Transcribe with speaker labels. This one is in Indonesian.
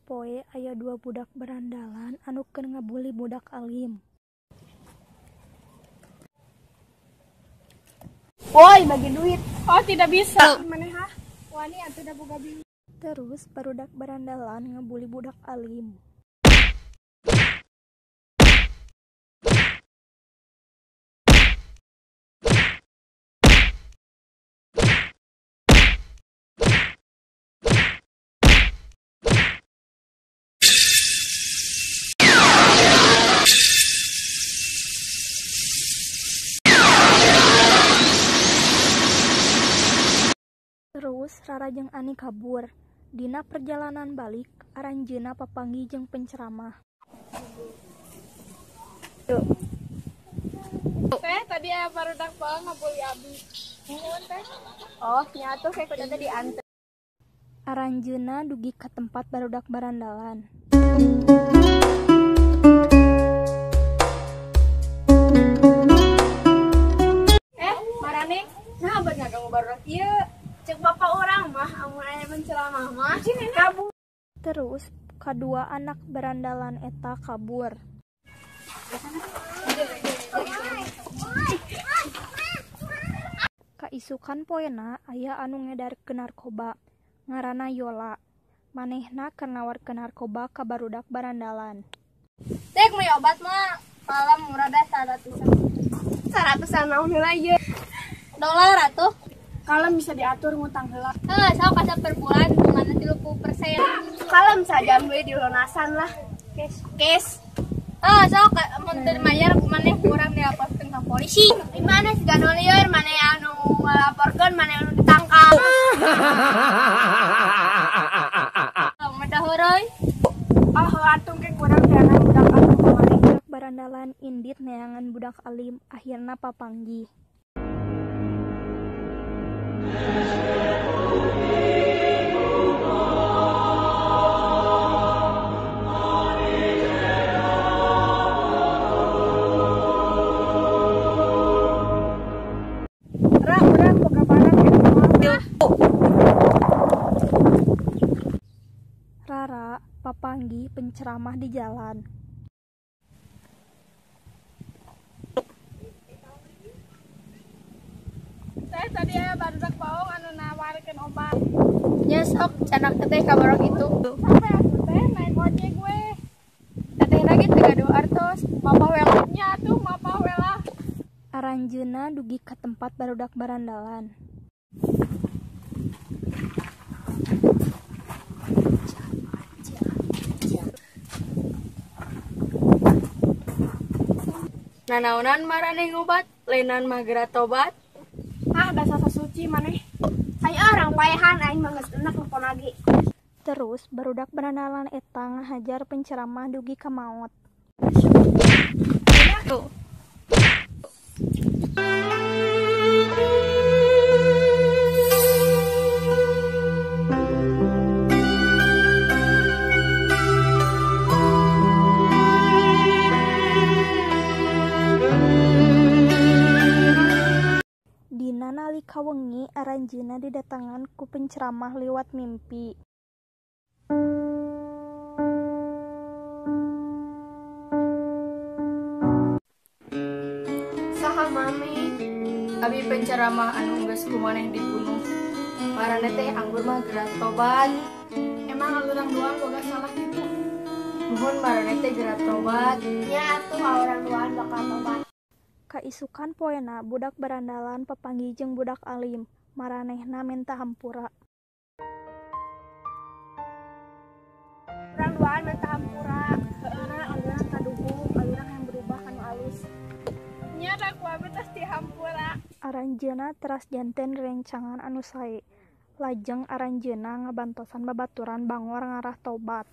Speaker 1: Poe aya dua budak berandalan anu keur ngabuli budak alim.
Speaker 2: Woi, bagi duit.
Speaker 3: Oh, tidak bisa. Maneha? Wani atuh da boga bini.
Speaker 1: Terus barudak berandalan ngabuli budak alim. Terus Rara jeung Ani kabur. Dina perjalanan balik, aranjeunna papanggih jeung penceramah.
Speaker 3: Teh, tadi aya barudak bae ngabuli abi. Nuhun teh.
Speaker 2: Oh, nya atuh kayak kudu teh diantar.
Speaker 1: Aranjeunna dugi ka tempat barudak berandalan.
Speaker 3: Marane, nah bener ganggu barudak ieu.
Speaker 2: Cek bapak orang mah amun aya menceramah mah kabur.
Speaker 1: Terus kadua anak berandalan eta kabur. Kaisukan poena aya anu ngedarkeun narkoba, ngaranna Yola. Manehna keur nawarkeun narkoba ka barudak berandalan.
Speaker 2: Tek mau obat mah palam murah dah 100. 100 naon heula ieu? Dolar atuh.
Speaker 3: Kalem bisa diatur ngutang heula.
Speaker 2: Sok kasar per bulan bungana 30%. Kalem saja beli di lunasan lah. Cash. Sok mun teu dibayar maneh kurang dilaporkeun ka polisi. Di mana si ganol lieur maneh anu ngalaporkeun maneh anu ditangkap. Meda heureui.
Speaker 3: Atuh ge kurang jangan budak alim kamari.
Speaker 1: Budak berandalan indit neangan budak alim, akhirna papanggih.
Speaker 3: Urang boga barang
Speaker 1: Rara papanggih penceramah di jalan.
Speaker 3: Teh, tadi aya barudak baong anu nawarkeun obat.
Speaker 2: Nya sok canak teh ka barok itu.
Speaker 3: Sampai atuh teh naik ojek we.
Speaker 2: Teteh lagi teh gaduh artos. Bapak welanya
Speaker 3: Nya atuh mapa we lah.
Speaker 1: Aranjeunna dugi ka tempat barudak berandalan.
Speaker 2: Nanaonan marane ngobat, leunan mah geura tobat.
Speaker 3: Dasar suci maneh.
Speaker 2: Aya orang paehan aing mah geus enak nelpon lagi.
Speaker 1: Terus barudak berandalan eta ngahajar penceramah dugi ka maot. Dina nalika wengi aranjeunna didatangan ku penceramah liwat mimpi.
Speaker 2: Saha mami? Abi penceramah anu geus kumaneh dibunuh. Marane teh anggur mah geura tobat.
Speaker 3: Emang alurang doang boga salah gitu.
Speaker 2: Nuhun marane teh geura tobat.
Speaker 3: Nya atuh alurang doang bakal tobat.
Speaker 1: Kaisukan poena budak berandalan papanggih jeung budak alim, maranehna minta hampura.
Speaker 3: Urang doang minta hampura. Heureuh alurang kaduhung, alurang yang berubah kanu alus. Nya da ku abi tos dihampura.
Speaker 1: Aranjeunna teras janten rencangan anu sae. Lajeng aranjeunna ngabantosan babaturan bangor ngarah tobat.